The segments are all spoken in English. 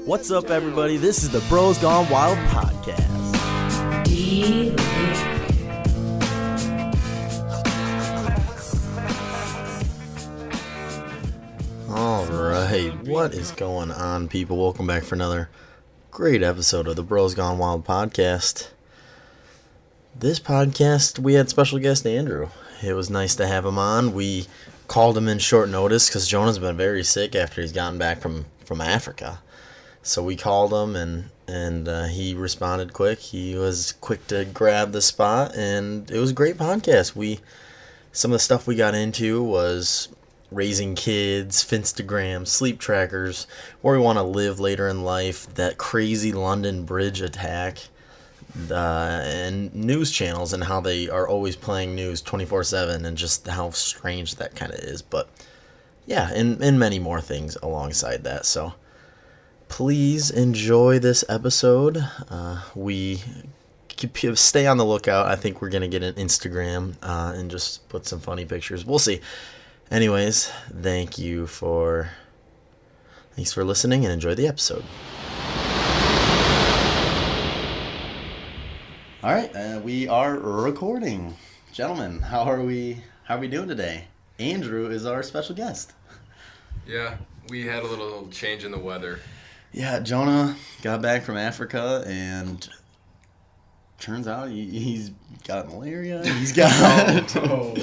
What's up, everybody? This is the Bros Gone Wild podcast. All right, what is going on, people? Welcome back for another great episode of the Bros Gone Wild podcast. This podcast, we had special guest Andrew. It was nice to have him on. We called him in short notice because Jonah's been very sick after he's gotten back from Africa. So we called him, and he responded quick. He was quick to grab the spot, and it was a great podcast. Some of the stuff we got into was raising kids, Finstagram, sleep trackers, where we want to live later in life, that crazy London Bridge attack, and news channels and how they are always playing news 24/7 and just how strange that kind of is. But yeah, and many more things alongside that. So please enjoy this episode. We stay on the lookout. I think we're going to get an Instagram and just put some funny pictures. We'll see. Anyways, thanks for listening and enjoy the episode. All right, we are recording. Gentlemen, how are we doing today? Andrew is our special guest. Yeah, we had a little change in the weather. Yeah, Jonah got back from Africa, and turns out he's got malaria. He's got... No,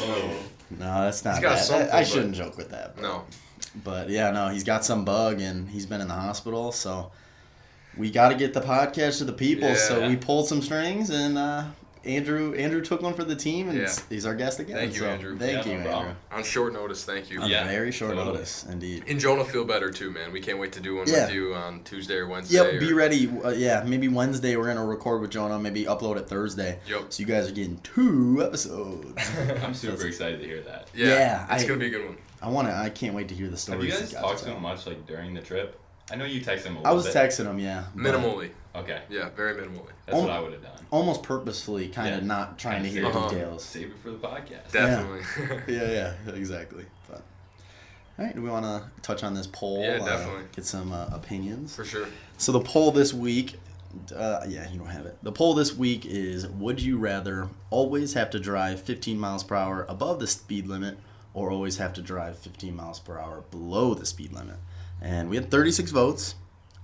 that's not bad. I shouldn't joke with that. But yeah, no, he's got some bug, and he's been in the hospital, so we got to get the podcast to the people. Yeah. So we pulled some strings, and Andrew took one for the team, and he's our guest again. Thank you, Andrew. Thank you, Andrew. On short notice, thank you. On very short notice, indeed. And Jonah feel better too, man. We can't wait to do one with you on Tuesday or Wednesday. Yep, be ready. Maybe Wednesday we're going to record with Jonah, maybe upload it Thursday. Yep. So you guys are getting 2 episodes. I'm super excited to hear that. Yeah, it's going to be a good one. I can't wait to hear the stories. Have you guys talked to him much during the trip? I know you texted him a little bit. I was texting him, yeah. Minimally. Okay. Yeah, very minimally. That's what I would have done. Almost purposefully, kind of not trying to hear details. Save it for the podcast. Definitely. Yeah, exactly. But, all right, do we want to touch on this poll? Yeah, definitely. Get some opinions? For sure. So the poll this week, you don't have it. The poll this week is, would you rather always have to drive 15 miles per hour above the speed limit or always have to drive 15 miles per hour below the speed limit? And we had 36 votes.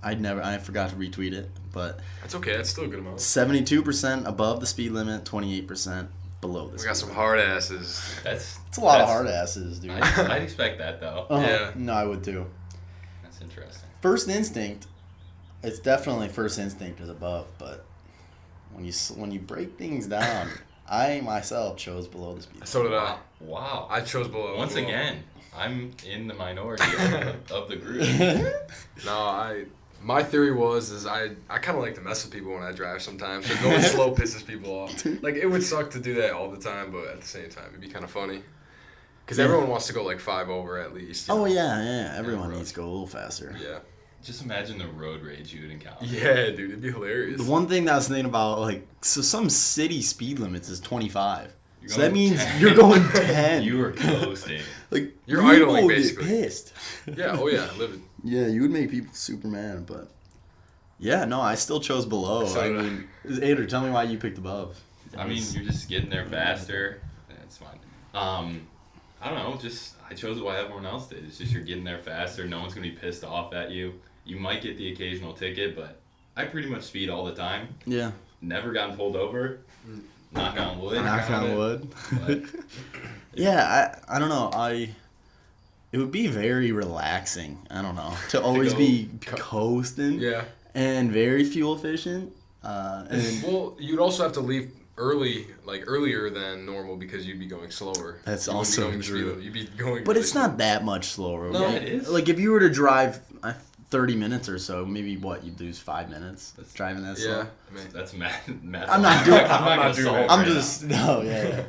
I forgot to retweet it, but that's okay. That's still a good amount. 72% above the speed limit, 28% below the speed limit. We got some hard asses. It's a lot of hard asses, dude. I'd expect that though. Yeah. No, I would too. That's interesting. First instinct, it's definitely first instinct is above, but when you break things down, I myself chose below the speed limit. So did I. Wow. I chose below. Once again, I'm in the minority of the group. My theory is I kind of like to mess with people when I drive sometimes. So going slow pisses people off. Like, it would suck to do that all the time, but at the same time, it'd be kind of funny. Because everyone wants to go 5 over at least. Oh, yeah. Everyone needs to go a little faster. Yeah. Just imagine the road rage you would encounter. Yeah, dude, it'd be hilarious. The one thing that I was thinking about, so some city speed limits is 25. So that means 10. You're going 10. You are coasting. You're idling, basically. Get pissed. Yeah, livid. Yeah, you would make people super mad, but... Yeah, no, I still chose below. Andrew, tell me why you picked above. I mean, you're just getting there faster. That's fine. I don't know, I chose what everyone else did. It's just you're getting there faster. No one's going to be pissed off at you. You might get the occasional ticket, but I pretty much speed all the time. Yeah. Never gotten pulled over. Knock on wood. Knock on wood. Yeah, I don't know. It would be very relaxing. I don't know, to always be coasting. Yeah. And very fuel efficient. Well, you'd also have to leave earlier than normal because you'd be going slower. That's also true. You'd be going. But it's not that much slower. No, it is. If you were to drive 30 minutes or so, maybe you'd lose 5 minutes driving that slow. Yeah, I mean, that's math. I'm not doing. I'm not doing it. I'm just no, yeah.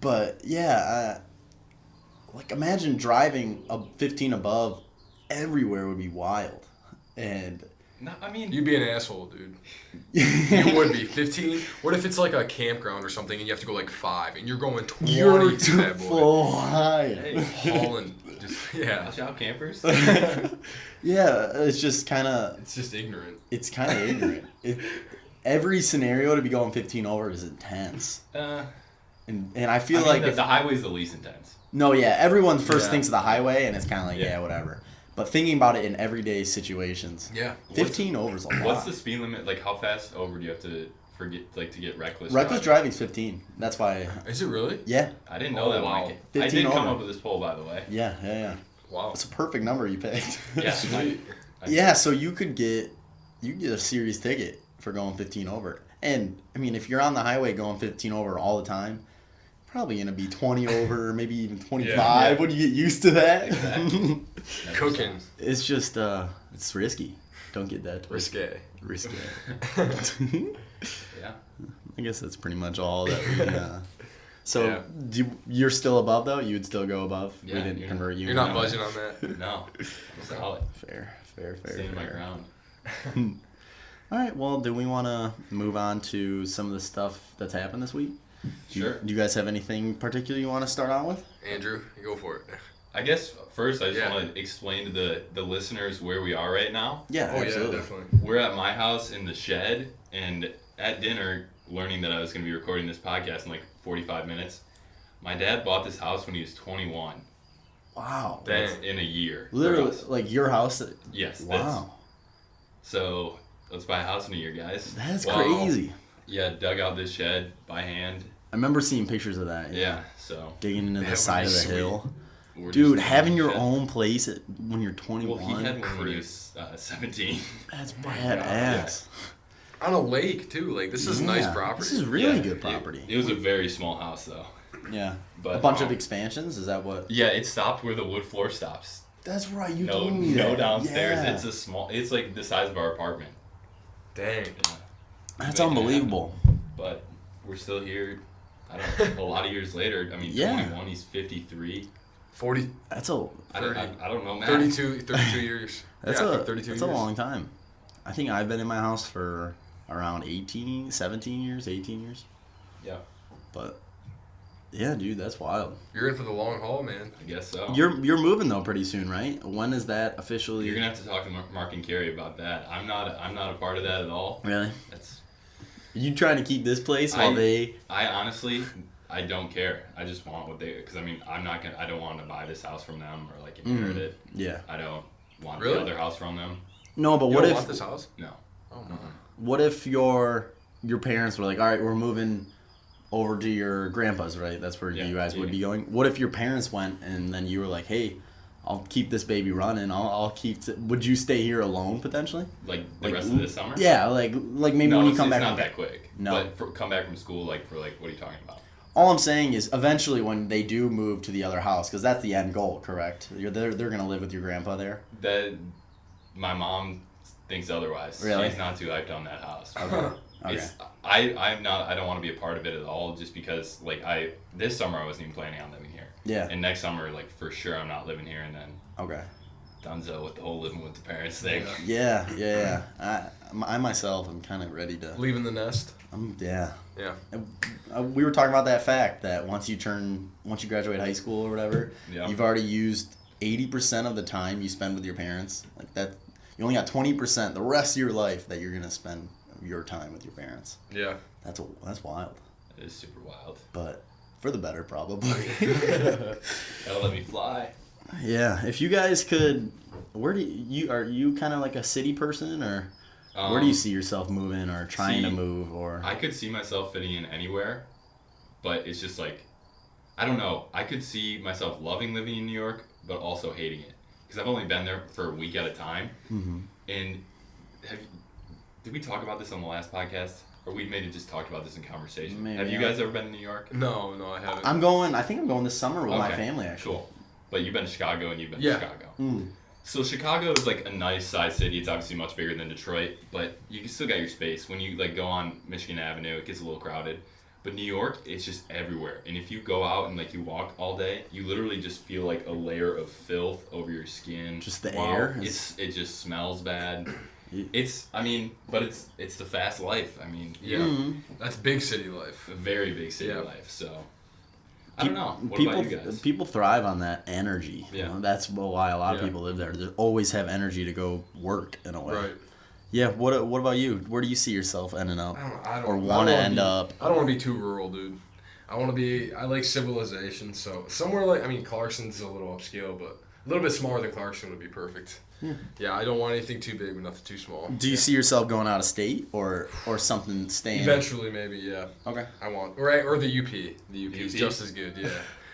But yeah, imagine driving a 15 above everywhere would be wild, and No, I mean... You'd be an asshole, dude. You would be. 15? What if it's like a campground or something and you have to go like 5 and you're going 20 You're to that boy? flying. Hey, Hauling. Just, yeah. watch out, campers. Yeah, it's just kind of... It's just ignorant. It's kind of ignorant. Every scenario to be going 15 over is intense. And I feel like... The highway's the least intense. No, yeah, everyone first Yeah. thinks of the highway and it's kind of like, Yeah. yeah, whatever. But thinking about it in everyday situations, Yeah. 15 over is a lot. What's the speed limit? Like, how fast over do you have to to get reckless Reckless driving? driving's 15. That's why... Is it really? Yeah, I didn't know that. Wow. Mike. 15 I did come over. up with this poll, by the way. yeah. Wow. It's a perfect number you picked. Yeah. Sweet. Yeah, so you get a serious ticket for going 15 over. And, I mean, if you're on the highway going 15 over all the time, probably going to be 20 over, maybe even 25 Yeah. when you get used to that. Exactly. Never Cooking. stops. It's just, it's risky. Don't get that twisted. Risque. Risky. Yeah. I guess that's pretty much all that we... So, Yeah. you're still above, though? You would still go above? Yeah, We didn't you're convert you. You're not No. budging on that? No. I'm solid. Fair. Staying my ground. All right, well, do we want to move on to some of the stuff that's happened this week? Sure. Do you guys have anything particular you want to start on with? Andrew, you go for it. I guess first I just Yeah. want to explain to the listeners where we are right now. Yeah, Oh, absolutely. yeah, definitely. We're at my house in the shed, and at dinner, learning that I was going to be recording this podcast in like 45 minutes. My dad bought this house when he was 21. Wow. Dang. That's in a year. for Literally, us. like your house. Yes. Wow. So let's buy a house in a year, guys. That's Wow. crazy. Yeah, dug out this shed by hand. I remember seeing pictures of that. Yeah. So Digging into That the would side be of the sweet. hill. we're Dude, just having in the your shed. own place when you're 21. Well, he had one when he was 17. That's God. badass. On a lake, too. Like, this is nice Yeah, property. This is really Yeah, good property. It was a very small house, though. Yeah. But A bunch of expansions? Is that what? Yeah, it stopped where the wood floor stops. That's right. You No, told me no that. downstairs. Yeah. It's a small. It's like the size of our apartment. Dang. Yeah. That's Making it unbelievable. happen. But we're still here. I don't know. A lot of years later. I mean, Yeah. 21. He's 53. 40, That's a I don't know, man. 32 years. That's yeah, I a think 32 that's years. a long time. I think I've been in my house for around 17 years, 18 years. Yeah, But yeah, dude, that's wild. You're in for the long haul, man. I guess so. You're moving though pretty soon, right? When is that officially? You're gonna have to talk to Mark and Carrie about that. I'm not a part of that at all. Really? That's. You trying to keep this place while they? I honestly, I don't care. I just want what they. Because I mean, I don't want to buy this house from them or like inherit it. Yeah. I don't want Really? the other house from them. No, but You what don't if? want this house? No. Oh, my. What if your parents were like, all right, we're moving over to your grandpa's, right? That's where Yeah, you guys would yeah. be going. What if your parents went and then you were like, hey, I'll keep this baby running. I'll keep. Would you stay here alone potentially? Like the Like, rest of this summer? Yeah, like maybe No, when you it's come back. not that quick. No. But come back from school, like for like, what are you talking about? All I'm saying is, eventually, when they do move to the other house, because that's the end goal, correct? They're gonna live with your grandpa there. That my mom thinks otherwise. Really? She's not too hyped on that house. Okay. It's, I don't want to be a part of it at all, just because like this summer I wasn't even planning on living here. Yeah. And next summer, like for sure, I'm not living here, and then Okay. Dunzo with the whole living with the parents thing. Yeah. Yeah. I myself am kind of ready to. Leaving the nest. Yeah. Yeah. We were talking about that fact that once you graduate high school or whatever, Yeah. you've already used 80% of the time you spend with your parents. Like that, you only got 20% the rest of your life that you're gonna spend your time with your parents. Yeah. That's wild, It is super wild. but for the better probably. Gotta let me fly. Yeah, if you guys could, where do you are you kind of like a city person, or where do you see yourself moving or trying to see, move, or? I could see myself fitting in anywhere, but it's just like, I don't know. I could see myself loving living in New York, but also hating it. Because I've only been there for a week at a time. Mm-hmm. And did we talk about this on the last podcast? Or we maybe just talked about this in conversation? Maybe, Have you yeah. guys ever been to New York? No, I haven't. I think I'm going this summer with my Okay, family actually. Cool. But you've been to Chicago and you've been Yeah. to Chicago. Mm. So Chicago is like a nice sized city. It's obviously much bigger than Detroit, but you still got your space. When you like go on Michigan Avenue, it gets a little crowded. But New York, it's just everywhere. And if you go out and like you walk all day, you literally just feel like a layer of filth over your skin. Just the Wow. air. It just smells bad. But it's the fast life. I mean, Yeah. That's big city life. a very big city Yeah. life. So I don't know. What people, about you guys? People thrive on that energy. Yeah. That's why a lot of Yeah. people live there. They always have energy to go work in a way. Right. Yeah. What about you? Where do you see yourself ending up, I don't or want to end up? I don't want to be too rural, dude. I like civilization, so somewhere like, Clarkson's a little upscale, but a little bit smaller than Clarkson would be perfect. Yeah, I don't want anything too big, but nothing too small. Do you see yourself going out of state or something staying? Eventually, maybe, yeah. Okay. I want, or the UP. The UP is UP? just as good, yeah.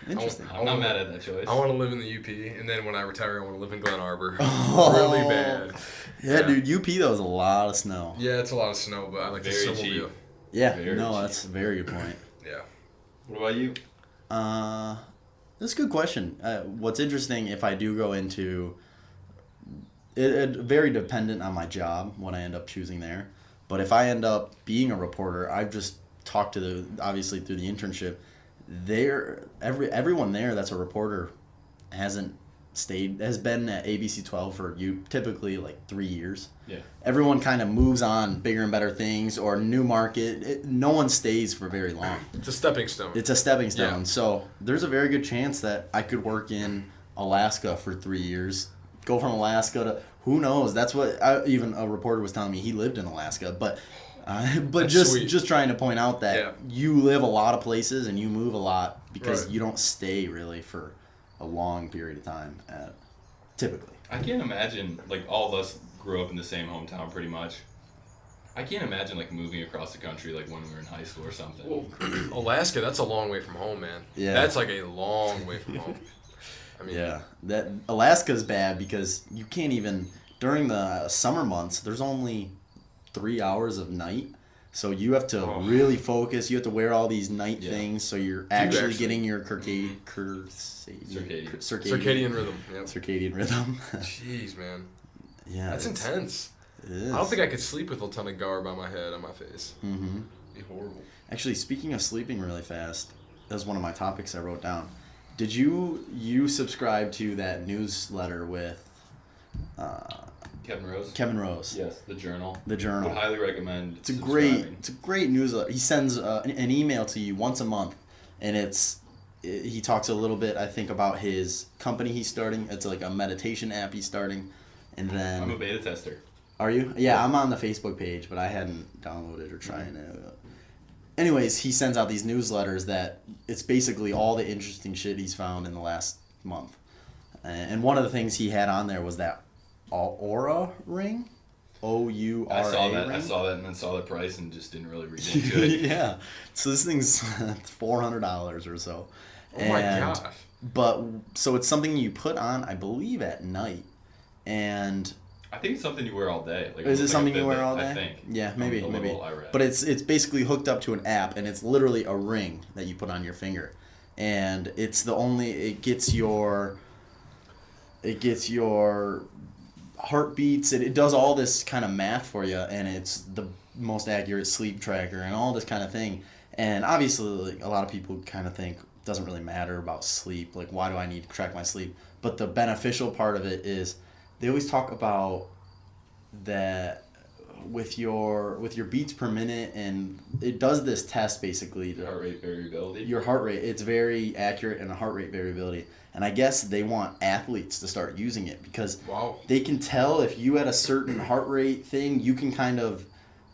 Interesting. I'm not mad at that choice. I want to live in the UP, and then when I retire, I want to live in Glen Arbor. Oh. Really bad. Yeah, dude. UP though is a lot of snow. Yeah, it's a lot of snow, but I like the Very snowmobile. cheap. Yeah. Very no, cheap. that's a very good point. Yeah. What about you? That's a good question. What's interesting, if I do go into it, very dependent on my job when I end up choosing there. But if I end up being a reporter, I've just talked to obviously through the internship. Everyone there that's a reporter has been at ABC 12 for typically like 3 years. Yeah. Everyone kind of moves on bigger and better things or new market. No one stays for very long. It's a stepping stone. It's a stepping stone. Yeah. So there's a very good chance that I could work in Alaska for 3 years. Go from Alaska to who knows? That's what even a reporter was telling me. He lived in Alaska, but That's sweet. just trying to point out that you live a lot of places and you move a lot because Right. you don't stay really for a long period of time. Typically. I can't imagine, like, all of us grew up in the same hometown pretty much. I can't imagine, like, moving across the country, like, when we were in high school or something. Well, Alaska, that's a long way from home, man. Yeah. That's like a long way from home. Yeah, that Alaska's bad because you can't even during the summer months. There's only 3 hours of night, so you have to really focus. You have to wear all these night things, so you're actually getting your circadian rhythm. Yep. Circadian rhythm. Jeez, man. Yeah, That's intense. It is. I don't think I could sleep with a ton of garb on my head, on my face. Mm-hmm. It'd be horrible. Actually, speaking of sleeping really fast, that was one of my topics I wrote down. Did you subscribe to that newsletter with Kevin Rose? Kevin Rose? Yes, the Journal. The Journal. Would highly recommend. It's a great newsletter. He sends an email to you once a month, and he talks a little bit, I think, about his company he's starting. It's like a meditation app he's starting, and then I'm a beta tester. Are you? Yeah, I'm on the Facebook page, but I hadn't downloaded or tried it. Anyways, he sends out these newsletters that it's basically all the interesting shit he's found in the last month. And one of the things he had on there was that Aura ring. Oura I saw that. ring. I saw that and then saw the price and just didn't really read into it. Yeah. So this thing's $400 or so. Oh my gosh. But so it's something you put on, I believe, at night. And I think it's something you wear all day. Like, is it like something a you wear Fitbit, all day? I think. Yeah, maybe. I read. But it's basically hooked up to an app, and it's literally a ring that you put on your finger, and it gets your heartbeats. It does all this kind of math for you, and it's the most accurate sleep tracker and all this kind of thing. And obviously, like, a lot of people kind of think it doesn't really matter about sleep. Like, why do I need to track my sleep? But the beneficial part of it is they always talk about that with your beats per minute, and it does this test basically. Your heart rate variability. Your heart rate, it's very accurate in a heart rate variability. And I guess they want athletes to start using it because they can tell if you had a certain heart rate thing, you can kind of,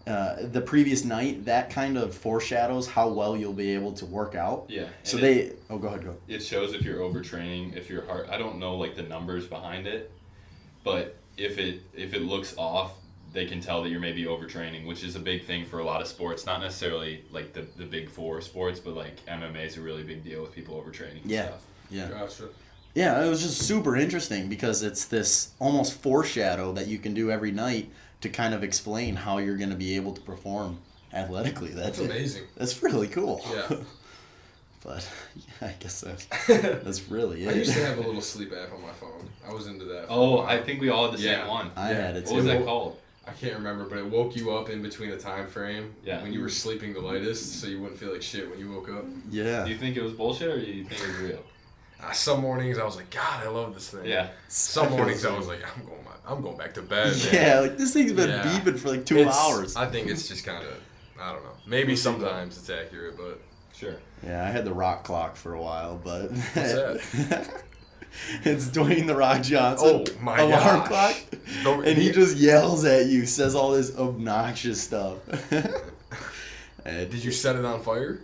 the previous night, that kind of foreshadows how well you'll be able to work out. Yeah. So go ahead. It shows if you're overtraining, if your heart, I don't know like the numbers behind it, but if it looks off, they can tell that you're maybe overtraining, which is a big thing for a lot of sports. Not necessarily like the big four sports, but like MMA is a really big deal with people overtraining and stuff. Yeah. Gotcha. Yeah, it was just super interesting because it's this almost foreshadow that you can do every night to kind of explain how you're going to be able to perform athletically. That's amazing. That's really cool. Yeah. But yeah, I guess that's really it. I used to have a little sleep app on my phone. I was into that. Oh, I think we all had the same one. I had it too. What was that called? I can't remember, but it woke you up in between a time frame when you were sleeping the lightest, so you wouldn't feel like shit when you woke up. Yeah. Do you think it was bullshit or do you think it was real? Some mornings I was like, God, I love this thing. Yeah. Some mornings I was like, I'm going back to bed. Man. Yeah, like this thing's been Yeah. beeping for like 2 hours. I think it's just kind of, I don't know. Maybe sometimes it's accurate, but Sure. Yeah, I had the rock clock for a while, but what's that? it's Dwayne the Rock Johnson Oh my alarm gosh. clock, and he just yells at you, says all this obnoxious stuff. And Did you set it on fire?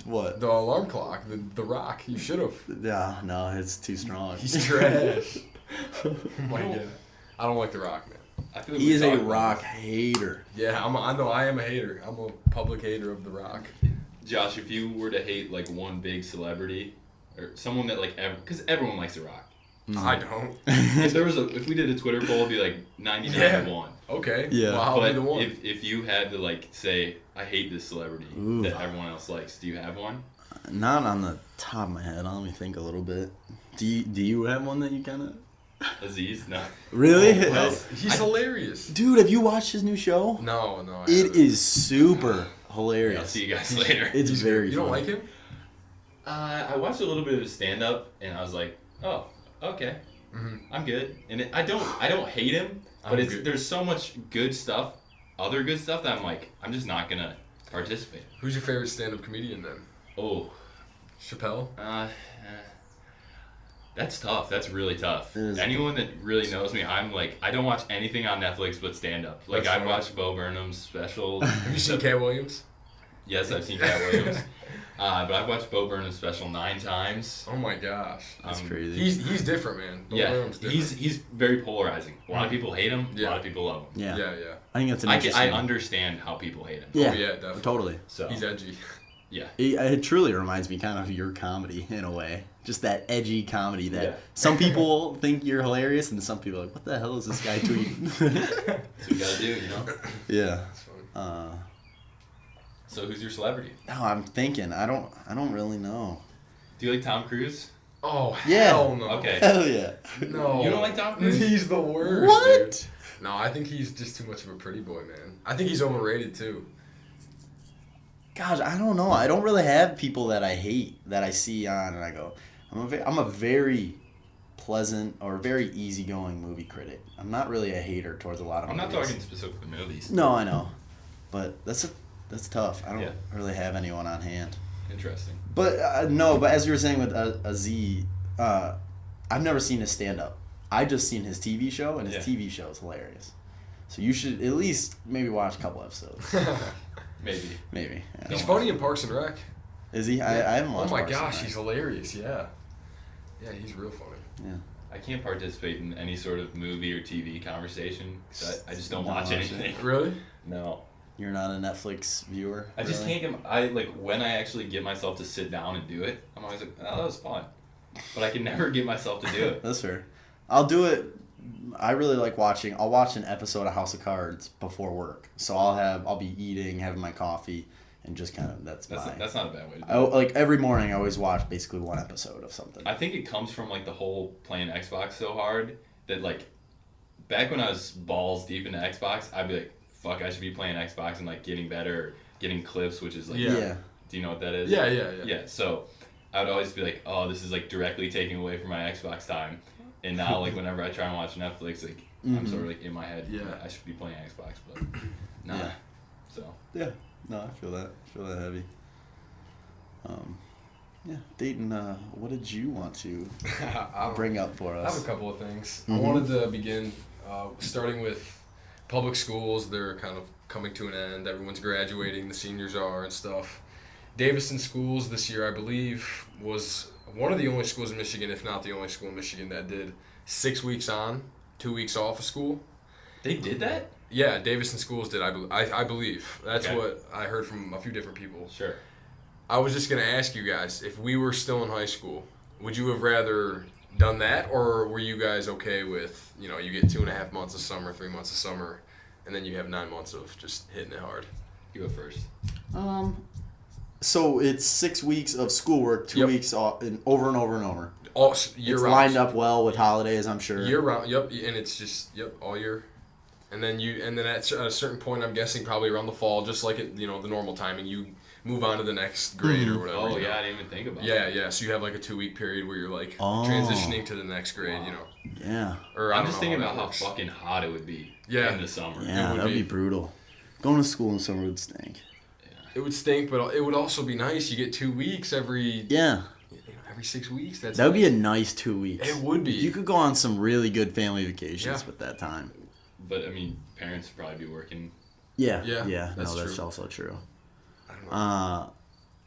what? The alarm clock, the rock. You should have. Yeah, no, it's too strong. He's trash. Oh my God. I don't like the rock, man. I feel like He we is a talked about rock this. hater. Yeah, I know I am a hater. I'm a public hater of the rock. Josh, if you were to hate like one big celebrity or someone that like because everyone likes The Rock. I don't. If we did a Twitter poll, it'd be like 99 to 1. Okay. Yeah. Well, I'll be But the one. if you had to like say I hate this celebrity Ooh. that everyone else likes, do you have one? Not on the top of my head. Let me think a little bit. Do you have one that you kind of... Aziz? No. Really? Well, He's hilarious. Dude, have you watched his new show? No. I It haven't. is super I'll hilarious. see you guys later. It's very You don't funny. like him? I watched a little bit of his stand up and I was like, oh, okay, I'm good. And I don't hate him, but I'm good. there's so much good stuff, other good stuff that I'm like, I'm just not gonna participate. Who's your favorite stand-up comedian then? Oh, Chappelle? that's tough. That's really tough. It is. Anyone that really knows me, I'm like, I don't watch anything on Netflix but stand up. Like That's I funny. watched Bo Burnham's special. Have you seen Cat Williams? Yes, I've seen Cat Williams. But I've watched Bo Burnham's special 9 times. Oh my gosh. That's crazy. He's different, man. Bill Yeah, Burnham's different. he's very polarizing. A lot of people hate him. A lot of people love him. Yeah. Yeah. I think that's an I interesting... understand how people hate him. Yeah, Oh, yeah, definitely. totally. So He's edgy. yeah, It truly reminds me kind of your comedy in a way. Just that edgy comedy that Yeah. some people think you're hilarious and some people are like, what the hell is this guy tweeting? that's what you gotta do, you know. Yeah. That's funny. So who's your celebrity? No, I'm thinking. I don't really know. Do you like Tom Cruise? Oh, Yeah. hell no. Okay. Hell yeah. No. You don't like Tom Cruise? He's the worst. What? Dude. No, I think he's just too much of a pretty boy, man. I think he's overrated too. Gosh, I don't know. I don't really have people that I hate that I see on and I go, I'm a very pleasant or very easygoing movie critic. I'm not really a hater towards a lot of I'm not movies. talking specifically movies. No, I know. But that's tough. I don't Yeah. really have anyone on hand. Interesting. But no, but as you were saying with Aziz, I've never seen his stand-up. I just seen his TV show, and his Yeah. TV show is hilarious. So you should at least maybe watch a couple episodes. Maybe. Maybe. Yeah. He's funny in Parks and Rec. Is he? I haven't Oh watched my Parks and gosh, Rec. he's hilarious. Yeah. Yeah, he's real funny. Yeah. I can't participate in any sort of movie or TV conversation because I just don't Don't watch watch it. anything. Really? No. You're not a Netflix viewer? I just really? can't when I actually get myself to sit down and do it, I'm always like, oh, that was fun. But I can never get myself to do it. That's fair. I'll do it. I really like watching. I'll watch an episode of House of Cards before work. So I'll be eating, having my coffee, and just kind of that's That's not a bad way to do I, it. like every morning, I always watch basically one episode of something. I think it comes from like the whole playing Xbox so hard that like back when I was balls deep into Xbox, I'd be like, fuck, I should be playing Xbox and like getting better, or getting clips, which is like, Yeah. do you know what that is? Yeah. Yeah, so I would always be like, oh, this is like directly taking away from my Xbox time. And now, like, whenever I try and watch Netflix, like, I'm sort of like in my head, Yeah. I should be playing Xbox, but nah. Yeah. So, Yeah, no, I feel that. heavy. Yeah, Dayton, what did you want to bring up for I have us? a couple of things. Mhm. I wanted to begin starting with public schools. They're kind of coming to an end. Everyone's graduating. The seniors are and stuff. Davison Schools this year, I believe, was one of the only schools in Michigan, if not the only school in Michigan, that did 6 weeks on, 2 weeks off of school. they did that? Yeah, Davison Schools did, I believe. That's Okay. what I heard from a few different people. Sure. I was just going to ask you guys, if we were still in high school, would you have rather done that, or were you guys okay with, you get 2.5 months of summer, 3 months of summer, and then you have 9 months of just hitting it hard? You go first. So it's 6 weeks of schoolwork, 2 Yep. weeks off, and over and over and over. All year It's round. lined up well with holidays, I'm sure. Year round, yep, and it's just all year, and then at a certain point, I'm guessing probably around the fall, just like the normal timing, you move on to the next grade or whatever. Oh, you know? yeah, I didn't even think about Yeah, that. yeah. So you have like a 2-week period where you're like Oh. transitioning to the next grade, you know. Yeah. Or I I'm don't just know thinking how about that how works. fucking hot it would be Yeah. in the summer. Yeah, would that would be. be brutal. Going to school in summer would stink. It would stink, but it would also be nice. You get 2 weeks every Yeah. every 6 weeks. That's That would be a nice. nice 2 weeks. It would be. You could go on some really good family vacations Yeah. with that time. But, I mean, parents would probably be working. Yeah. Yeah, Yeah. that's No, that's true. also true. I don't know.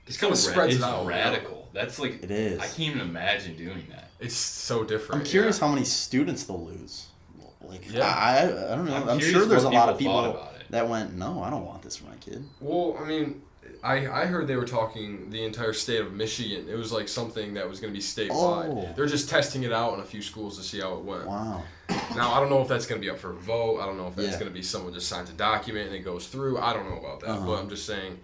It's kinda spreads it's it out, you know? radical. That's like, It is. I can't even imagine doing that. It's so different. I'm curious yeah. how many students they'll lose. Like, Yeah. I don't know. I'm curious sure there's a what lot of people people thought about it. that went, no, I don't want this for my kid. Well, I mean, I heard they were talking the entire state of Michigan. It was like something that was going to be statewide. Oh. They're just testing it out in a few schools to see how it went. Wow. Now, I don't know if that's going to be up for a vote. I don't know if that's Yeah. going to be someone just signs a document and it goes through. I don't know about that. Uh-huh. But I'm just saying,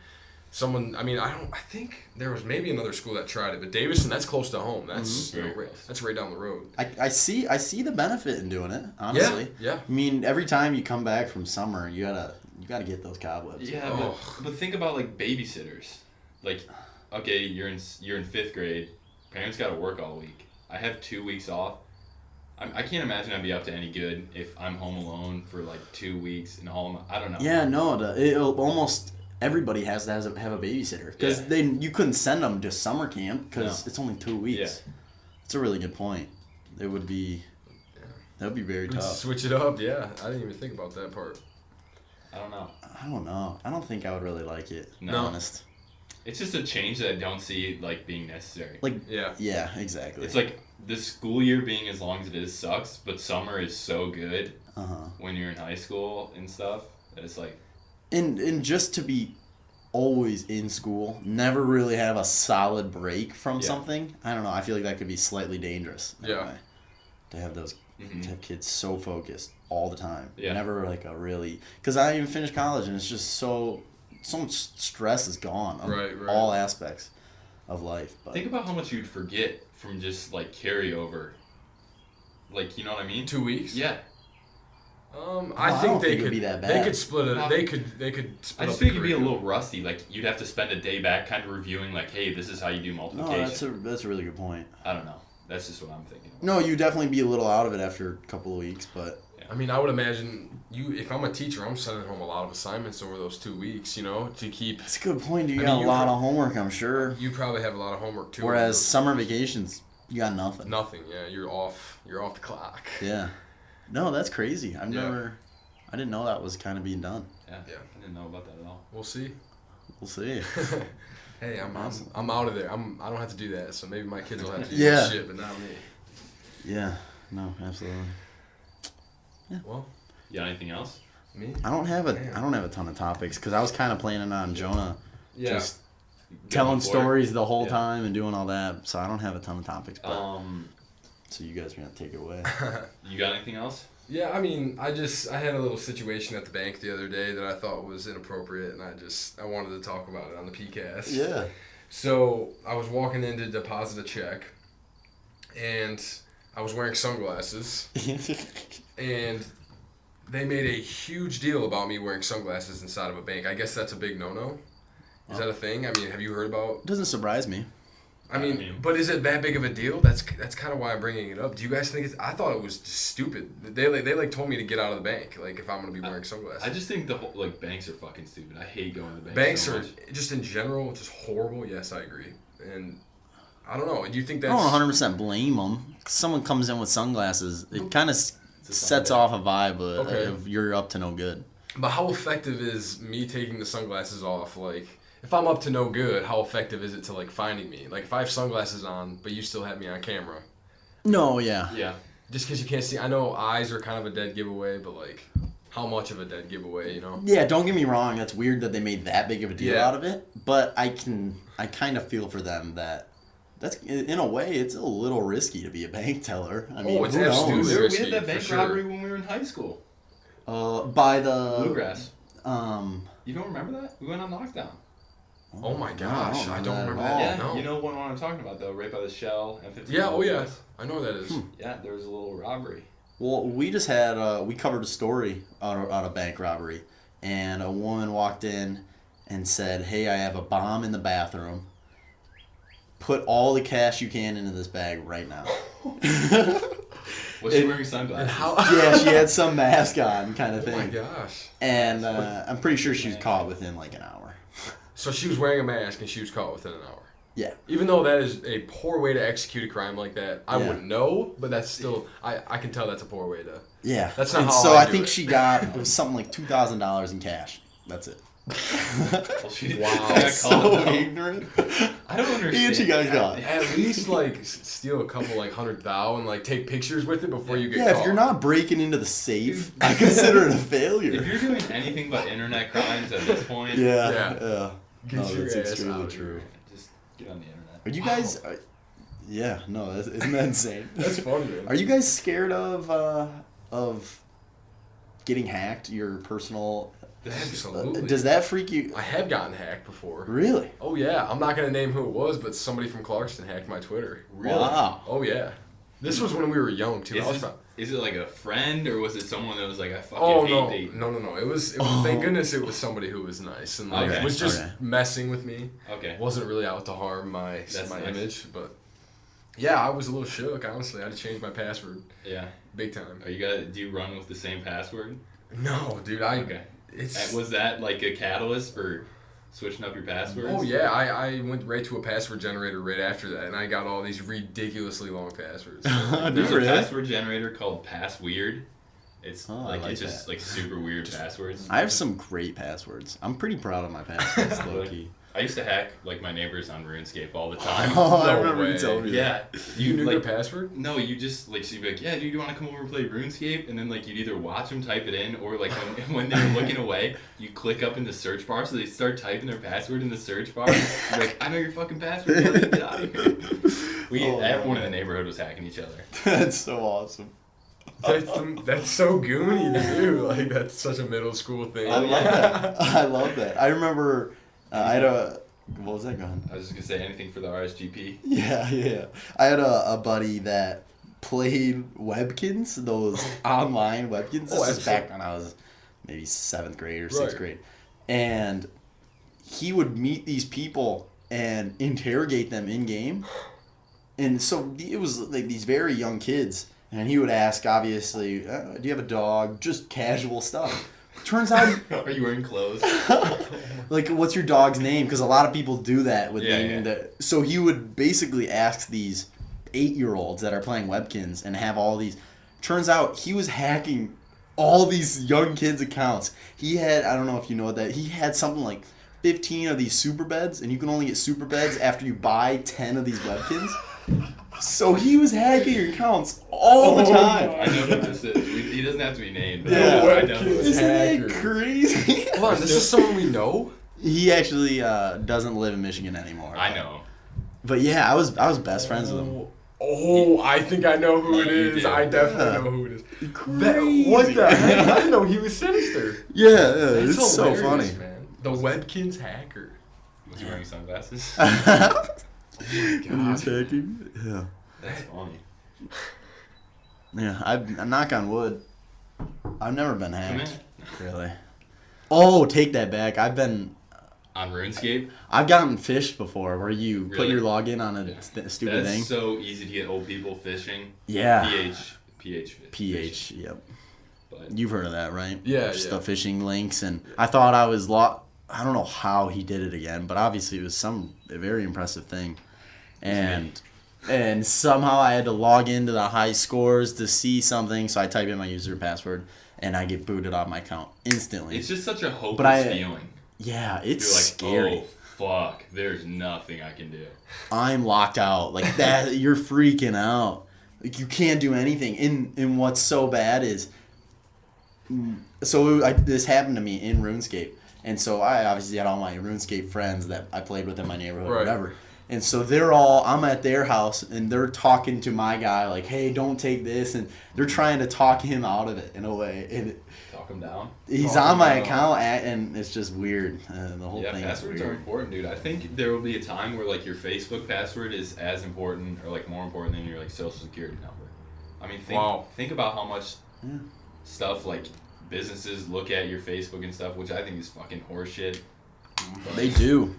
I think there was maybe another school that tried it. But Davison, that's close to home. That's, Very right, close. that's right down the road. I see the benefit in doing it, honestly. Yeah. I mean, every time you come back from summer, you gotta get those cobwebs. Yeah, Oh. but think about, like, babysitters. Like, okay, you're in 5th grade. Parents got to work all week. I have 2 weeks off. I can't imagine I'd be up to any good if I'm home alone for, like, 2 weeks and all. I don't know. Yeah, no, it'll almost everybody has to have a babysitter because Yeah. you couldn't send them to summer camp because No. it's only 2 weeks. Yeah. It's a really good point. It would be that would be very We'd tough. switch it up, yeah. I didn't even think about that part. I don't know. I don't know. I don't think I would really like it. To be No. honest. It's just a change that I don't see, like, being necessary. Like Yeah. yeah, exactly. It's like the school year being as long as it is sucks, but summer is so good when you're in high school and stuff that it's like, and just to be always in school, never really have a solid break from Yeah. something. I don't know. I feel like that could be slightly dangerous. in a Yeah. way. To have those Mhm. to have kids so focused all the time. Yeah. Never like a really because I even finished college and it's just so much stress is gone. Of Right, right. All aspects of life. But think about how much you'd forget from just, like, carryover. Like, you know what I mean? 2 weeks? Yeah. I I think don't they think it could would be that They bad. could split it. No. They could split I just up the think it'd be a curriculum. little rusty. Like, you'd have to spend a day back kind of reviewing, like, hey, this is how you do no, multiplication. that's a really good point. I don't know. That's just what I'm thinking. No, you definitely be a little out of it after a couple of weeks, but I mean, I would imagine if I'm a teacher, I'm sending home a lot of assignments over those 2 weeks, you know, to keep. it's a good point. You I got mean, a lot of homework, I'm sure. You probably have a lot of homework too. Whereas summer vacations, you got nothing. nothing. Yeah, you're off the clock. Yeah. No, that's crazy. I Yeah. didn't know that was kind of being done. Yeah. Yeah. I didn't know about that at all. We'll see. We'll see. Hey, Awesome. I'm out of there. I don't have to do that. So maybe my kids will have to do Yeah. that shit, but not me. Yeah. No, absolutely. Well, You got anything else? me. I don't have Damn. a ton of topics because I was kind of planning on Jonah Yeah. just telling Going for it? stories the whole Yeah. time and doing all that. So I don't have a ton of topics, but Um, so you guys are gonna take it away. you got anything else? Yeah, I mean, I had a little situation at the bank the other day that I thought was inappropriate, and I wanted to talk about it on the PCast. Yeah. So I was walking in to deposit a check, and I was wearing sunglasses, and they made a huge deal about me wearing sunglasses inside of a bank. I guess that's a big no-no. Is that a thing? I mean, have you heard about? Doesn't surprise me. I mean, but is it that big of a deal? That's kind of why I'm bringing it up. Do you guys think it's? I thought it was just stupid. They told me to get out of the bank. Like if I'm gonna be wearing sunglasses. I just think the whole, like, banks are fucking stupid. I hate going to banks. Banks so are much. just in general just horrible. Yes, I agree. And I don't know. Do you think I that's? don't 100% blame them. Someone comes in with sunglasses, it kind of It's a sets sign. off a vibe Okay. of you're up to no good. But how effective is me taking the sunglasses off? Like, if I'm up to no good, how effective is it to like finding me? Like, if I have sunglasses on, but you still have me on camera, No, yeah. Yeah. just because you can't see. I know eyes are kind of a dead giveaway, but like, how much of a dead giveaway? You know? Yeah, don't get me wrong. That's weird that they made that big of a deal Yeah. out of it. But I kind of feel for them that's in a way it's a little risky to be a bank teller. I mean, it's who knows? absolutely We risky, had that for bank sure. robbery when we were in high school. By the Bluegrass. Um. You don't remember that? We went on lockdown. Oh my no, gosh, I don't remember at all. that. Yeah, no. you know what I'm talking about though, right by the Shell and 15. Yeah. Oh yeah. I know what that is. Yeah, there was a little robbery. Well, we just had we covered a story out of bank robbery, and a woman walked in, and said, "Hey, I have a bomb in the bathroom. Put all the cash you can into this bag right now." Was she wearing sunglasses? Yeah, she had some mask on kind of thing. Oh my gosh. And I'm pretty sure she was caught within like an hour. So she was wearing a mask and she was caught within an hour. Yeah. Even though that is a poor way to execute a crime like that, I wouldn't know, but that's still, I can tell that's a poor way to. Yeah. That's not and how so I I do think it. she got, it was something like $2,000 in cash. That's it. Well, she Wow. got That's called so out. ignorant. I don't understand. And she got caught. At least like steal a couple like $100,000 and like take pictures with it before you get Yeah, caught. if you're not breaking into the safe, I consider it a failure. If you're doing anything but internet crimes at this point, Yeah. Get No, your that's ass extremely out true. here. just get on the internet. Are you guys? Yeah, no, isn't that insane? That's fun, man. Are you guys scared of getting hacked? Your personal? Absolutely. Does that freak you? I have gotten hacked before. Really? Oh yeah, I'm not gonna name who it was, but somebody from Clarkston hacked my Twitter. Really? Wow. Oh yeah. This was when we were young too. Is it like a friend or was it someone that was like, I fucking Oh hate no, dating? no! It was thank goodness it was somebody who was nice and like Okay, was just okay. messing with me. Okay. Wasn't really out to harm my That's nice. image, but yeah, I was a little shook. Honestly, I had to change my password Yeah. big time. Do you run with the same password? No, dude, Okay. it's Was that like a catalyst for switching up your passwords? oh yeah, I went right to a password generator right after that, and I got all these ridiculously long passwords. Dude, There's a really? password generator called Passweird. It's Oh, I like like it's just that. like super weird passwords. I have some great passwords. I'm pretty proud of my passwords, low key. I used to hack like my neighbors on RuneScape all the time. Oh, I No remember you way. telling me. Yeah, You knew like, your password? No, you just like she'd be like, yeah, dude, you want to come over and play RuneScape? And then like you'd either watch them type it in, or like when they're looking away, you click up in the search bar, so they start typing their password in the search bar. You're like, I know your fucking password. Buddy. Get out of here. Everyone in the neighborhood was hacking each other. That's so awesome. That's so goony to do. Like that's such a middle school thing. I love that. I love that. I remember I had a. What was that going? I was just gonna say anything for the RSGP. Yeah. I had a buddy that played Webkins, those online Webkins. This is back when I was maybe 7th grade or 6th Right. grade. And he would meet these people and interrogate them in game. And so it was like these very young kids. And he would ask, obviously, do you have a dog? Just casual stuff. Turns out, Are you wearing clothes? like, what's your dog's name? Because a lot of people do that with naming yeah. the. So he would basically ask these 8-year-olds that are playing Webkins and have all these. Turns out he was hacking all these young kids' accounts. He had, I don't know if you know that, he had something like 15 of these super beds, and you can only get super beds after you buy 10 of these Webkins. So he was hacking your accounts all the time. I know who this is. He doesn't have to be named. But Yeah. I know who it is. Isn't Hacker. that crazy? Hold on, this is someone we know? He actually doesn't live in Michigan anymore. I know. But yeah, I was best friends with him. Oh, I think I know who it You is. do. I definitely Yeah. know who it is. Crazy. What the heck? I didn't know he was sinister. Yeah, That's it's so hilarious, funny. man. The Webkins hacker. Was he wearing sunglasses? God. Hacking? Yeah. That's funny. Yeah, I knock on wood. I've never been Come hacked. in. Really. Oh, take that back. I've On gotten fished before where you put Really? your login on a Yeah. stupid That's thing. so easy to get old people fishing. Yeah. PH. PH, yep. But You've heard of that, right? Yeah, Just yeah. the phishing links, and I thought I was I don't know how he did it again, but obviously it was a very impressive thing, and somehow I had to log into the high scores to see something, so I type in my user and password, and I get booted off my account instantly. it's just such a hopeless I- feeling. Yeah, You're it's like, scary. oh fuck, there's nothing I can do. I'm locked out like that. You're freaking out. Like you can't do anything. And what's so bad is, this happened to me in RuneScape, and so I obviously had all my RuneScape friends that I played with in my neighborhood, or Right. whatever. And so I'm at their house, and they're talking to my guy like, "Hey, don't take this," and they're trying to talk him out of it in a way. And Talk them down. he's Talk on him my out. account, and it's just weird. The whole Yeah, thing is passwords are weird. important, dude. I think there will be a time where like your Facebook password is as important or like more important than your like social security number. I mean, think about how much Yeah. stuff like businesses look at your Facebook and stuff, which I think is fucking horseshit. They do.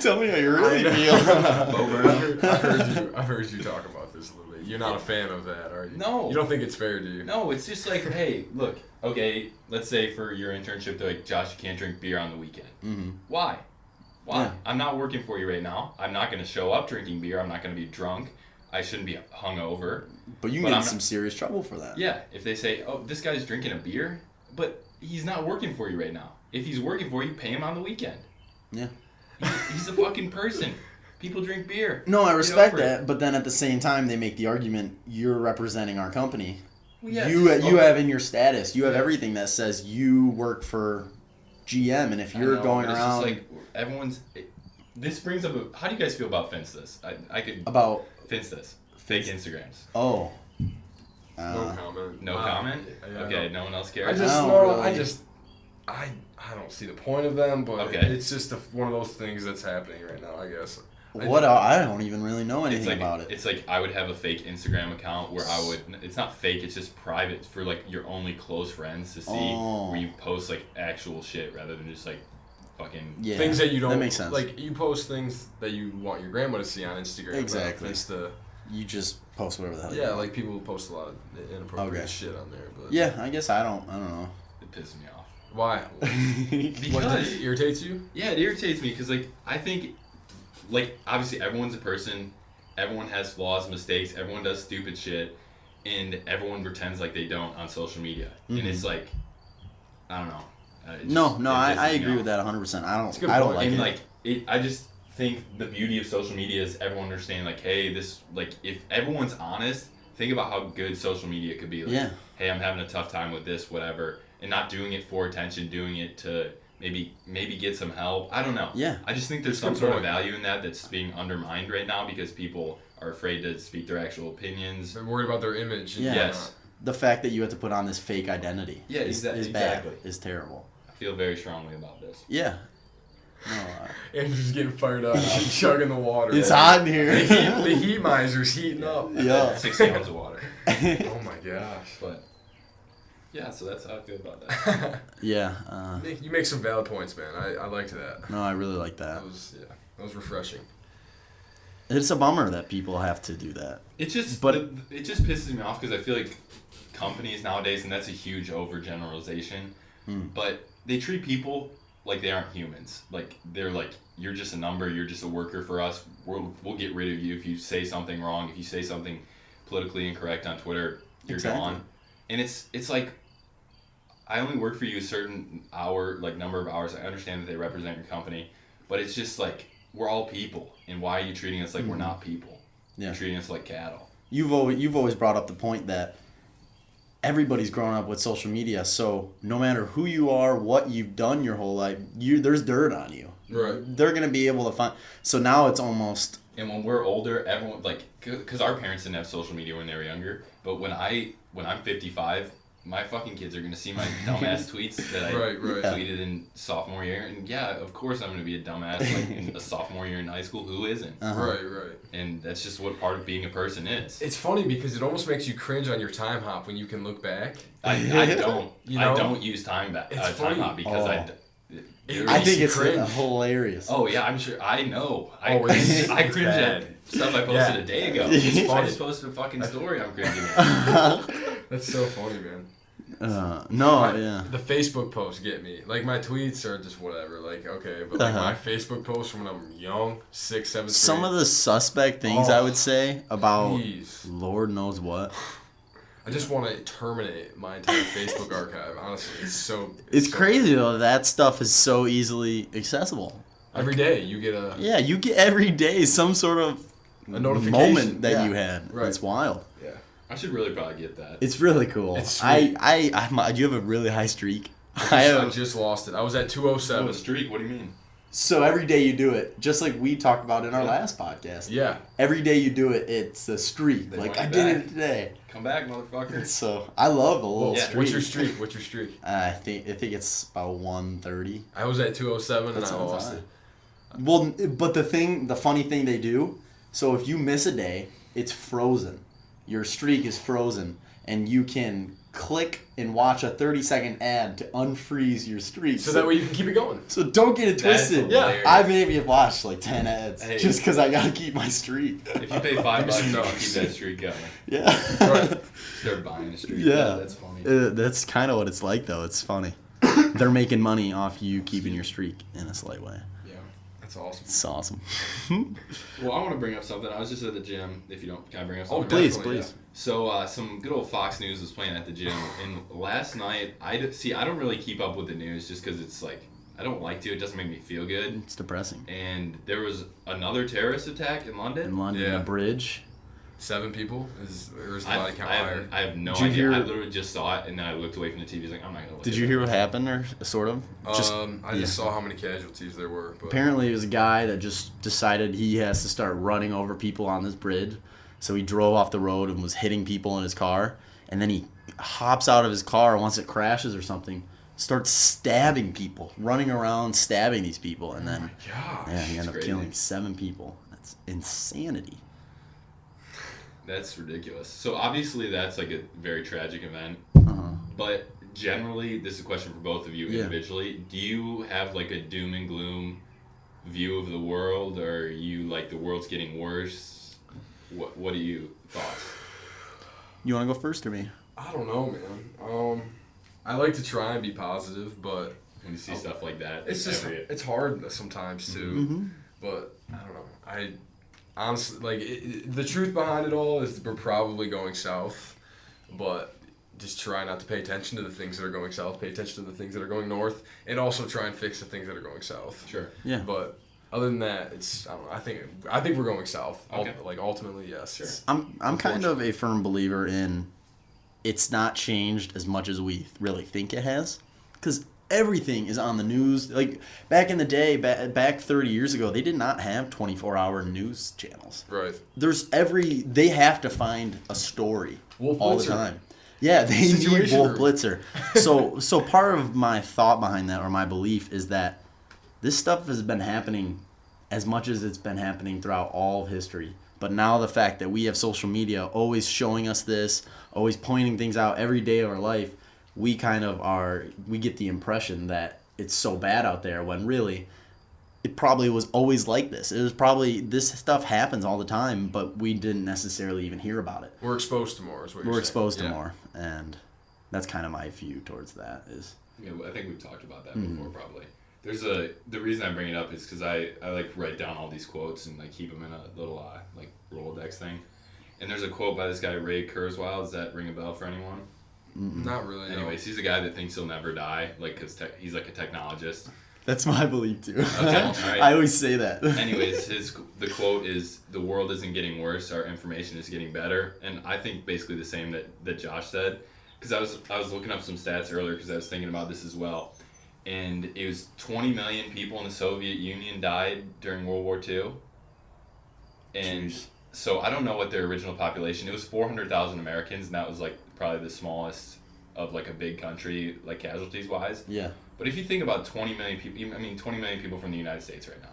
Tell me how you really feel. I've heard you talk about this a little bit. You're not a fan of that, are you? No. You don't think it's fair, do you? No, it's just like, hey, look, okay, let's say for your internship, they're like, Josh, you can't drink beer on the weekend. Mm-hmm. Why? Why? Yeah. I'm not working for you right now. I'm not going to show up drinking beer. I'm not going to be drunk. I shouldn't be hungover. But you can get in some serious trouble for that. Yeah, if they say, oh, this guy's drinking a beer, but he's not working for you right now. If he's working for you, pay him on the weekend. Yeah. He's a fucking person. People drink beer. No, I respect that, but then at the same time, they make the argument, you're representing our company. Well, yeah, You have in your status, you have everything that says you work for GM, and if you're going around... It's just like, everyone's... This brings up how do you guys feel about Finstas? I could... About... Finstas. Fake Instagrams. Oh. No comment. No comment? Yeah, okay, no one else cares? I don't see the point of them, but Okay. it's just one of those things that's happening right now, I guess. I don't even really know anything about it. It's like I would have a fake Instagram account where I would... It's not fake, it's just private for like your only close friends to see where you post like actual shit rather than just like fucking... Yeah, things that you don't... That makes sense. Like, you post things that you want your grandma to see on Instagram. Exactly. Insta. You just post whatever the hell you Yeah, want. like people post a lot of inappropriate shit on there. But Yeah, I guess I don't know. It pisses me off. Why? Because... It irritates you? Yeah, it irritates me because, like, I think, like, obviously everyone's a person, everyone has flaws, mistakes, everyone does stupid shit, and everyone pretends like they don't on social media. Mm-hmm. And it's like, I don't know. I agree with that 100%. I don't like and, it. like, I just think the beauty of social media is everyone understanding, like, hey, this, like, if everyone's honest, think about how good social media could be. Like, Yeah. hey, I'm having a tough time with this, whatever. And not doing it for attention, doing it to maybe get some help. I don't know. Yeah. I just think there's some sort of value in that that's being undermined right now because people are afraid to speak their actual opinions. They're worried about their image. Yeah. Yes. The fact that you have to put on this fake identity is bad, exactly. is terrible. I feel very strongly about this. Yeah. No, Andrew's getting fired up. He's chugging the water. it's hot in here. The heat miser's heating up. Yeah. 6 gallons of water. Oh my gosh. But yeah, so that's how I feel about that. Yeah. You make some valid points, man. I liked that. No, I really like that. That was refreshing. It's a bummer that people have to do that. It just pisses me off because I feel like companies nowadays, and that's a huge overgeneralization, but they treat people like they aren't humans. Like they're like, you're just a number, you're just a worker for us. We'll get rid of you if you say something wrong, if you say something politically incorrect on Twitter, you're gone. And it's like, I only work for you a certain number of hours. I understand that they represent your company, but it's just like, we're all people, and why are you treating us like we're not people? Yeah. You're treating us like cattle. You've always brought up the point that everybody's grown up with social media, so no matter who you are, what you've done your whole life, there's dirt on you. Right. They're gonna be able to find. So now it's almost. And when we're older, everyone because our parents didn't have social media when they were younger. But when I'm 55, my fucking kids are gonna see my dumbass tweets that I tweeted in sophomore year, and yeah, of course I'm gonna be a dumbass like in a sophomore year in high school. Who isn't? Right. And that's just what part of being a person is. It's funny because it almost makes you cringe on your time hop when you can look back. I don't. I don't use time hop because I think it's hilarious. Oh yeah, I'm sure. I know. I it's cringe at stuff I posted a day ago. It's funny. I just posted a fucking story. I'm cringing at. That's so funny, man. The Facebook posts get me. Like, my tweets are just whatever. Like, okay, but like my Facebook posts from when I'm young, 6, 7. Some of the suspect things I would say about geez. Lord knows what. I just want to terminate my entire Facebook archive. Honestly, It's crazy though. That stuff is so easily accessible. Every day you get a. Yeah, you get every day some sort of a notification moment that you had. Right. It's wild. Yeah. I should really probably get that. It's really cool. It's sweet. Do you have a really high streak? I just lost it. I was at 207. Oh, a streak? What do you mean? So every day you do it, just like we talked about in our last podcast. Yeah. Every day you do it, it's a streak. They like, want I it did back. it today. Come back, motherfucker. So I love a little streak. What's your streak? I think it's about 130. I was at 207 and I lost high. it. Well, but the funny thing they do, so if you miss a day, it's frozen. Your streak is frozen, and you can click and watch a 30-second ad to unfreeze your streak. So that way you can keep it going. So don't get it That's twisted. hilarious. I maybe have watched like 10 ads Hey. just because I gotta keep my streak. If you pay $5, you can nuts. keep that streak going. Yeah. Right. Start buying a streak. Yeah. That's funny. That's kind of what it's like, though. It's funny. They're making money off you keeping your streak in a slight way. Yeah. That's awesome. It's awesome. Well, I want to bring up something. I was just at the gym. If you don't, can I bring up Oh, something? please, definitely, please. So some good old Fox News was playing at the gym, and last night I don't really keep up with the news just because it's like I don't like to. It doesn't make me feel good. It's depressing. And there was another terrorist attack in London. In London, Yeah. a bridge. 7 people? Or is the I, body count I higher? have, I have no Did you idea. hear- I literally just saw it, and then I looked away from the TV. I was like, I'm not gonna. Look Did at you that. hear what happened, or sort of? Just I just saw how many casualties there were. But apparently, it was a guy that just decided he has to start running over people on this bridge. So he drove off the road and was hitting people in his car. And then he hops out of his car once it crashes or something, starts stabbing people, running around stabbing these people. And then, gosh. yeah, he ended up crazy. killing 7 people. That's insanity. That's ridiculous. So obviously that's like a very tragic event. Uh-huh. But generally, this is a question for both of you Yeah. individually. Do you have like a doom and gloom view of the world, or are you like the world's getting worse? What are you thoughts? You want to go first or me? I don't know, man. I like to try and be positive, but When you see stuff like that, it's just it's hard sometimes too. Mm-hmm. But I don't know. I honestly the truth behind it all is we're probably going south, but just try not to pay attention to the things that are going south. Pay attention to the things that are going north, and also try and fix the things that are going south. Sure. Yeah. But other than that, I don't know. I think we're going south. Okay. Ultimately, yes. Sure. I'm kind of a firm believer in it's not changed as much as we really think it has, because everything is on the news. Like back in the day, back 30 years ago, they did not have 24-hour news channels. Right. They have to find a story Wolf all the Blitzer. time. Yeah, they need Situation Wolf room. Blitzer. So part of my thought behind that, or my belief, is that this stuff has been happening as much as it's been happening throughout all of history. But now the fact that we have social media always showing us this, always pointing things out every day of our life, we get the impression that it's so bad out there when really it probably was always like this. It was probably, this stuff happens all the time, but we didn't necessarily even hear about it. We're exposed to more. Is what We're you're exposed saying. to more, and that's kind of my view towards that is. Yeah, I think we've talked about that Mm-hmm. before, probably. The reason I bring it up is because I like write down all these quotes and like keep them in a little like Rolodex thing. And there's a quote by this guy Ray Kurzweil. Does that ring a bell for anyone? Not really. no. Anyways, he's a guy that thinks he'll never die, like because he's like a technologist. That's my belief too. Okay, all right. I always say that. Anyways, the quote is, "The world isn't getting worse. Our information is getting better." And I think basically the same that Josh said, because I was looking up some stats earlier because I was thinking about this as well, and it was 20 million people in the Soviet Union died during World War II, and Jeez. so I don't know what their original population. It was 400,000 Americans, and that was like probably the smallest of like a big country, like casualties wise. Yeah. But if you think about 20 million people, 20 million people from the United States right now.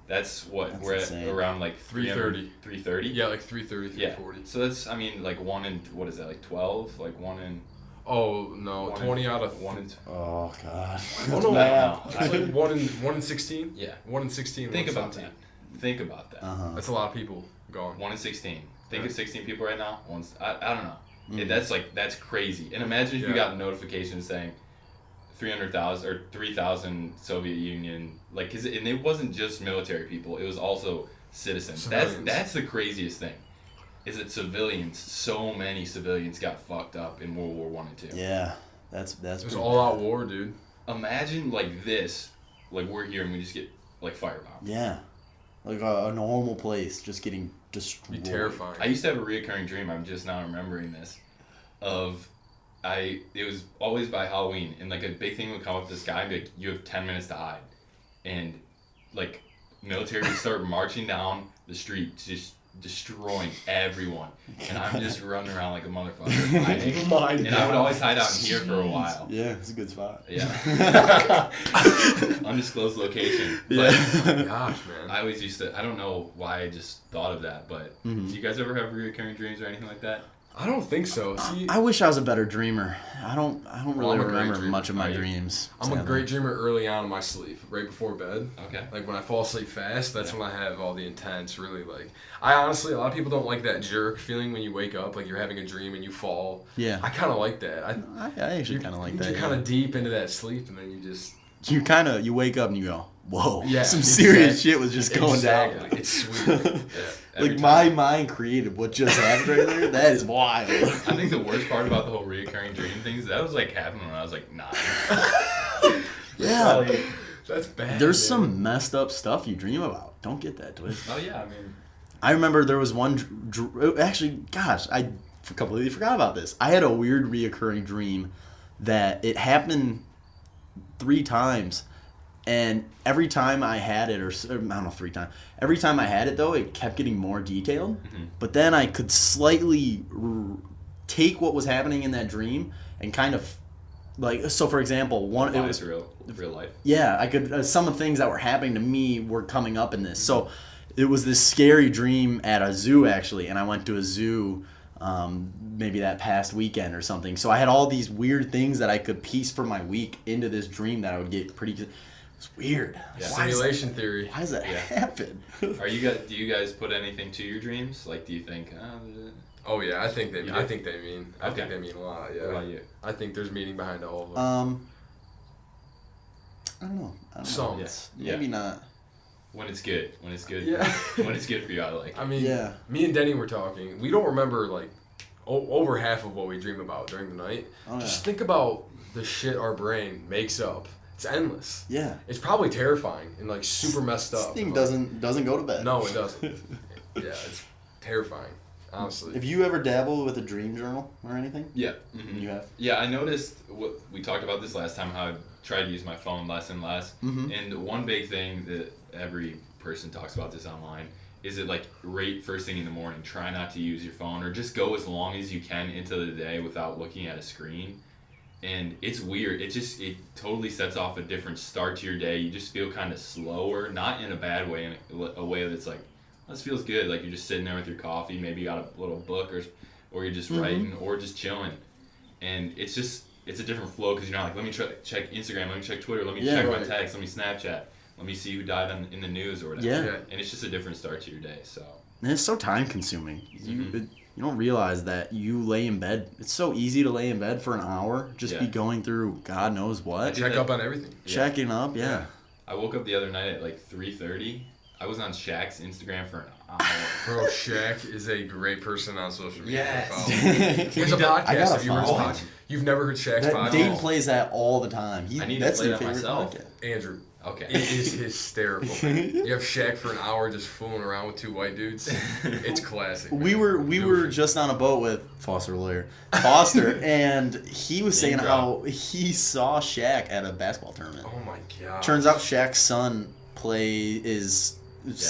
That's what That's we're insane. at around like 330. 330? Yeah, like 330, Yeah. 340. So that's, like 1 in, what is that, like 12? Like 1 in. Oh no, 20 out of 1 in. Oh God. Oh no, math. it's like 1 in 16. Yeah. 1 in 16. Think 1 in about 17. that. Think about that. Uh-huh. That's a lot of people gone. 1 in 16. Think Right. of 16 people right now. I don't know. Mhm. That's crazy. And imagine if you Yeah. got a notification saying 300,000 or 3,000 Soviet Union, like, and it wasn't just military people, it was also citizens. Civilians. That's the craziest thing, is that so many civilians got fucked up in World War I and II. Yeah. That's It was pretty all out bad. war, dude. Imagine like this, like we're here and we just get like firebombed. Yeah. Like a normal place just getting destroyed. Be terrifying. I used to have a reoccurring dream, I'm just now remembering this, it was always by Halloween, and like a big thing would come up to this guy and be like, you have 10 minutes to hide. And like military would start marching down the street, just destroying everyone. And I'm just running around like a motherfucker hiding. My And I would always hide out in here for a while. Yeah, it's a good spot. Yeah. Undisclosed location. But Yeah. Gosh, man. I always used to, I don't know why I just thought of that, but Mhm. do you guys ever have recurring dreams or anything like that? I don't think so. See, I wish I was a better dreamer. I don't really I'm a great remember dreamer. much of my Are you? dreams. I'm a sadly. great dreamer early on in my sleep, right before bed. Okay. Like when I fall asleep fast, that's when I have all the intense, really like. I honestly, a lot of people don't like that jerk feeling when you wake up, like you're having a dream and you fall. Yeah. I kind of like that. I actually kind of like that. You're kind of deep into that sleep, and then you just. You wake up and you go, whoa, Yeah, some serious exactly. shit was just going Exactly. down. It's sweet. Yeah. Every Like time. my mind created what just happened right there. That is wild. I think the worst part about the whole reoccurring dream things, that was like happening when I was like 9. Yeah. That's bad. There's man. some messed up stuff you dream about. Don't get that twisted. Oh yeah, I mean, I remember there was one. Actually, gosh, I completely forgot about this. I had a weird reoccurring dream that it happened 3 times, and every time I had it, or I don't know, 3 times. Every time I had it though, it kept getting more detailed. Mhm. But then I could slightly take what was happening in that dream and kind of like. So for example, it was real life. yeah, I could. Some of the things that were happening to me were coming up in this. So it was this scary dream at a zoo, actually, and I went to a zoo maybe that past weekend or something. So I had all these weird things that I could piece for my week into this dream that I would get pretty. It's weird. Yeah. Simulation theory. Why does that Yeah. happen? Do you guys put anything to your dreams? Like, do you think? Oh yeah, I think they. You I do? think they mean. I Okay. think they mean a lot. What Yeah. about you? I think there's meaning behind all of them. I don't know. Some. It's Yeah. maybe not. When it's good. When it's good. Yeah. When it's good for you, I like. I mean, Yeah. me and Denny were talking. We don't remember like over half of what we dream about during the night. Oh, Just yeah. think about the shit our brain makes up. It's endless. Yeah. It's probably terrifying and like super messed This up. thing Like, doesn't go to bed. No, it doesn't. Yeah, it's terrifying. Honestly. Have you ever dabbled with a dream journal or anything? Yeah. Mhm. You have. Yeah, I noticed what we talked about this last time, how I tried to use my phone less and less. Mhm. And one big thing that every person talks about this online is it like right first thing in the morning, try not to use your phone or just go as long as you can into the day without looking at a screen. And it's weird. It totally sets off a different start to your day. You just feel kind of slower, not in a bad way, in a way that's like, this feels good. Like you're just sitting there with your coffee, maybe you got a little book or you're just writing or just chilling. And it's a different flow because you're not like, let me check Instagram, let me check Twitter, let me Yeah. check my Right. text, let me Snapchat, let me see who died in the news or whatever. Yeah. Yeah. And it's just a different start to your day. So And it's so time consuming. Mhm. You don't realize that you lay in bed. It's so easy to lay in bed for an hour, just be Yeah. going through God knows what, Check up on everything. checking up. Yeah. I woke up the other night at like 3:30. I was on Shaq's Instagram for an hour. Bro, Shaq is a great person on social media. Yes. to follow. He has a podcast. I gotta Have you heard his follow podcast? him. You've never heard Shaq's That podcast? Dave plays that all the time. I need to that's play your that favorite myself. podcast. Andrew. Okay. It is hysterical. Man. You have Shaq for an hour just fooling around with 2 white dudes. It's classic. Man. We were Goofy. just on a boat with Foster lawyer Foster, and he was saying Name how he saw Shaq at a basketball tournament. Oh my god. Turns out Shaq's son is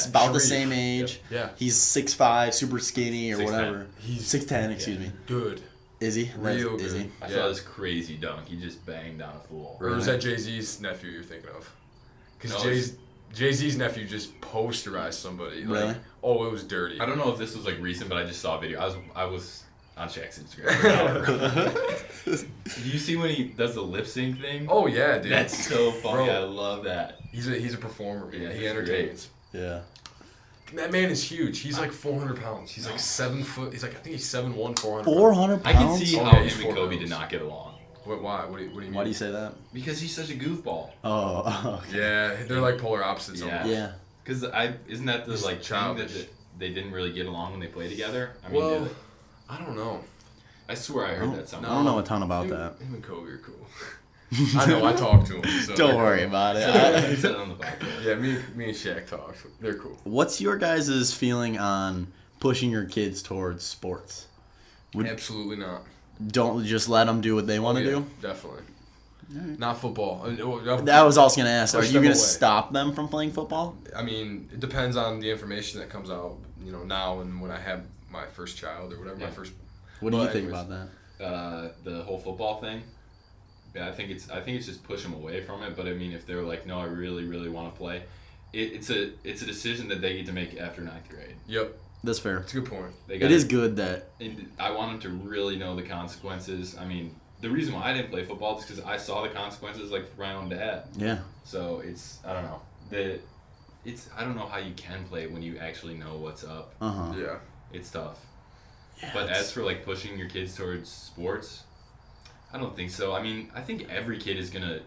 about the Sharif. same age. Yeah. He's 6'5", super skinny or 6'10". whatever. He's 6'10", excuse me. good. Is he? Real Is good. he? I Yeah. saw this crazy dunk. He just banged down a fool. Or is that Jay-Z's nephew you're thinking of? Because No, it's- Jay-Z's nephew just posterized somebody. Like, Really? oh, it was dirty. I don't know if this was like recent, but I just saw a video. I was on Shaq's Instagram for an hour. Do you see when he does the lip sync thing? Oh yeah, dude. That's so funny. Bro. I love that. He's a performer. Yeah, He he's entertains. Yeah. That man is huge. He's like 400 pounds. He's like 7 foot. He's like I think he's 7'1", 400. 400 I pounds? can see Oh, how yeah, he's him and Kobe 4 did not get along. Why? What do you mean? Why do you say that? Because he's such a goofball. Oh, okay. Yeah, they're like polar opposites. Yeah. almost. Yeah. Because isn't that the He's like thing childish. that they didn't really get along when they played together? I mean, Well, did they? I don't know. I swear I heard that I somewhere. don't know a ton about him, that. Him and Kobe are cool. I know. I talked to him. So Don't they're worry cool. about it. I said it on the podcast. Yeah, me and Shaq talked. They're cool. What's your guys' feeling on pushing your kids towards sports? Would- Absolutely not. Don't just let them do what they want to Oh, yeah, do? Definitely. Alright. Not football. That was all I was going to ask. Are Push you them going to away. stop them from playing football? I mean, it depends on the information that comes out. Now and when I have my first child or whatever. Yeah. My first. What do you But think anyways. about that? The whole football thing. Yeah, I think it's just push them away from it. But I mean, if they're like, no, I really, really want to play, it's a decision that they get to make after 9th grade. Yep. That's fair. It's a good point. It is good that... And I want them to really know the consequences. I mean, the reason why I didn't play football is because I saw the consequences, like, for my own dad. Yeah. So it's, I don't know. I don't know how you can play when you actually know what's up. Uh-huh. Yeah. It's tough. Yeah, But as for, like, pushing your kids towards sports, I don't think so. I mean, I think every kid is going to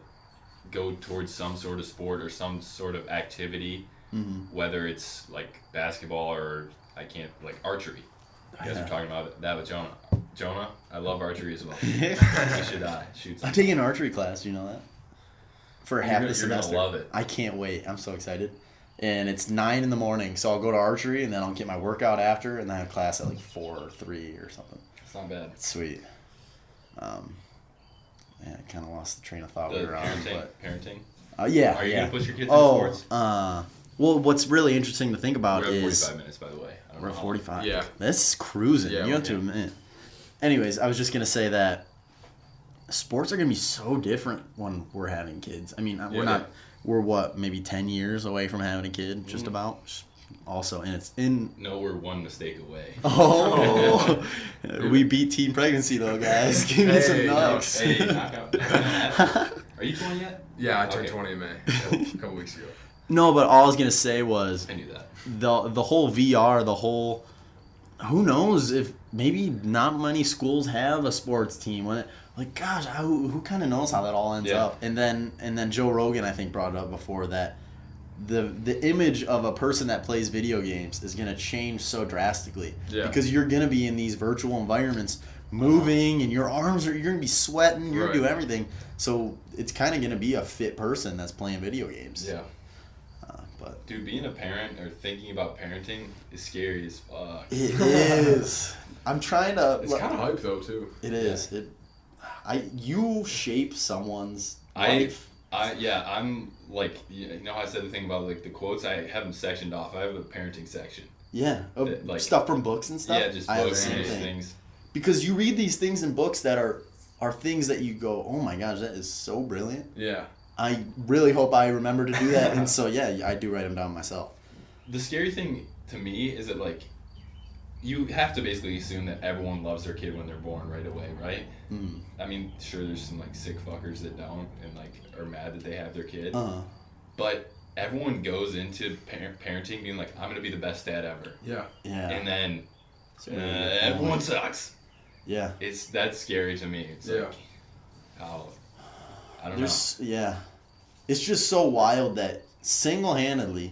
go towards some sort of sport or some sort of activity, whether it's, like, basketball or... archery. You guys were talking about that with Jonah. Jonah, I love archery as well. You should shoot some. I'm taking an archery class, you know that? For half the semester. You're gonna love it. I can't wait. I'm so excited. And it's 9 in the morning, so I'll go to archery, and then I'll get my workout after, and then I have class at like 4 or 3 or something. It's not bad. It's sweet. I kind of lost the train of thought The we were on. parenting? Yeah. Are you yeah. gonna push your kids in sports? Well, what's really interesting to think about We're at is... 45 minutes, by the way. I don't We're know at how- 45. Yeah. This is cruising. Yeah, You have to admit. Anyways, I was just going to say that sports are going to be so different when we're having kids. I mean, we're what, maybe 10 years away from having a kid, just about. Also, and it's in... No, we're one mistake away. Oh! We beat teen pregnancy, though, guys. Give me some knocks. Hey, knock out. Are you 20 yet? Yeah, I turned Okay. 20 in May, a couple weeks ago. No, but all I was going to say was... I knew that. The whole VR, the whole... Who knows if maybe not many schools have a sports team. Like, gosh, who kind of knows how that all ends up? And then Joe Rogan, I think, brought it up before that the image of a person that plays video games is going to change so drastically. Yeah. Because you're going to be in these virtual environments moving, and your arms you're going to be sweating, you're going to do everything. So it's kind of going to be a fit person that's playing video games. Yeah. But Dude, being a parent or thinking about parenting is scary as fuck. it is. I'm trying to... It's kind of hype, though, too. It is. You shape someone's life. I'm like, you know how I said the thing about like the quotes? I have them sectioned off. I have a parenting section. Yeah, Like- stuff from books and stuff. Yeah, just I have the books same and thing. things. Because you read these things in books that are things that you go, oh my gosh, that is so brilliant. Yeah. I really hope I remember to do that, and so yeah, I do write them down myself. The scary thing to me is that like you have to basically assume that everyone loves their kid when they're born right away, right? Mm. I mean, sure, there's some like sick fuckers that don't and like are mad that they have their kid, Uh-huh. but everyone goes into parenting being like, I'm gonna be the best dad ever, Yeah. Yeah. and then So, everyone sucks. Yeah. That's scary to me. It's Yeah. like, how I don't There's yeah. It's just so wild that single-handedly,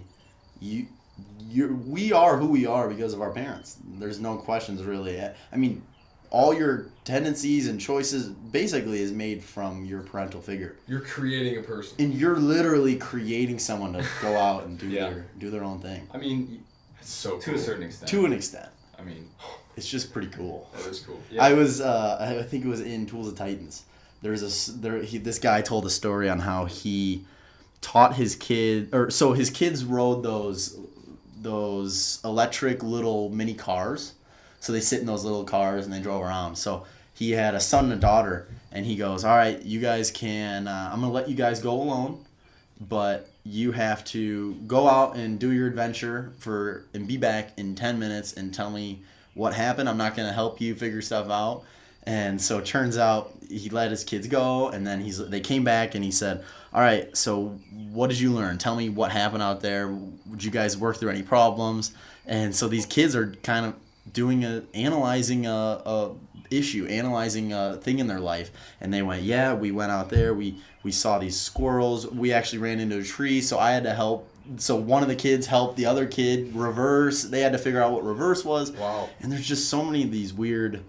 we are who we are because of our parents. There's no questions really. I mean, all your tendencies and choices basically is made from your parental figure. You're creating a person. And you're literally creating someone to go out and do Yeah. do their own thing. know. I mean, It's so to cool. a certain extent. To an extent. I mean, It's just pretty cool. That is cool. yeah. I was I think it was in Tools of Titans. This guy told a story on how he taught his kids rode those electric little mini cars. So they sit in those little cars and they drove around. So he had a son and a daughter, and he goes, all right, you guys can, I'm going to let you guys go alone, but you have to go out and do your adventure and be back in 10 minutes and tell me what happened. I'm not going to help you figure stuff out. And so it turns out he let his kids go, and then they came back and he said, all right, so what did you learn? Tell me what happened out there. Would you guys work through any problems? And so these kids are kind of analyzing a issue, analyzing a thing in their life. And they went, yeah, we went out there, we saw these squirrels, we actually ran into a tree, so I had to help. So one of the kids helped the other kid reverse. They had to figure out what reverse was. Wow. And there's just so many of these weird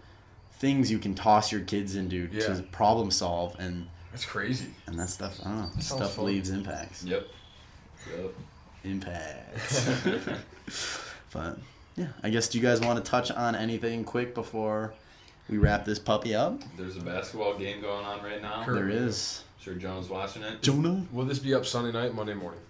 things you can toss your kids into to problem solve, and That's crazy. that stuff, I don't know, That sounds stuff fun. leaves impacts. Yep. Impacts. But yeah, I guess, do you guys want to touch on anything quick before we wrap this puppy up? There's a basketball game going on right now. Sure. There is. I'm sure Jonah's watching it. Jonah? Will this be up Sunday night, Monday morning?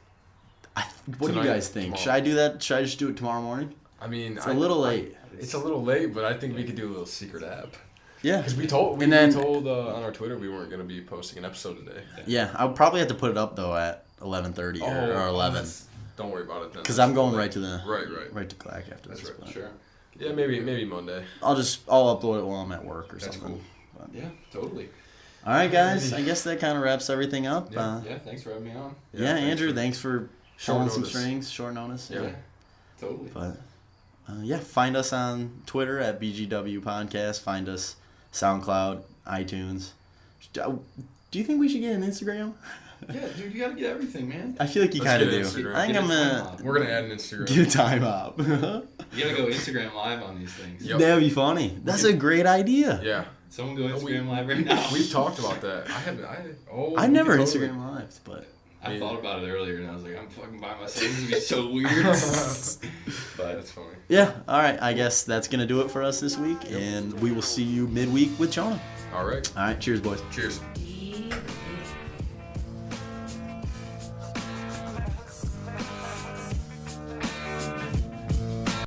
What do you Tonight, guys think? tomorrow. Should I do that? Should I just do it tomorrow morning? I mean, It's a little late. It's a little late, but I think we could do a little secret app. Yeah. Because we told And then- on our Twitter we weren't going to be posting an episode today. Yeah, I'll probably have to put it up though at 11:30 or 11. don't worry about it then. Because I'm going right to the Right. to Clack after That's this. right. but Sure. Yeah, maybe Monday. I'll upload it while I'm at work or That's something. cool. But- Yeah, totally. All right, guys. I guess that kind of wraps everything up. Yeah. Yeah, thanks for having me on. Yeah, Andrew, thanks for Short pulling some notice. strings, short notice. Yeah. Totally. But find us on Twitter at BGW Podcast. Find us SoundCloud, iTunes. Do you think we should get an Instagram? Yeah, dude, you gotta get everything, man. I feel like you Let's kind of get do. an Instagram. I think Get I'm a time gonna hop. We're gonna add an Instagram. do time hop. You gotta go Instagram live on these things. Yep. That'd be funny. That's a great idea. Yeah. Someone go Instagram live right now. We've talked about that. I never we Instagram live, but I thought about it earlier and I was like, I'm fucking by myself. This is gonna be so weird. But that's funny. yeah. All right. I guess that's gonna do it for us this week, and we will see you midweek with Jonah. All right. All right. Cheers, boys. Cheers.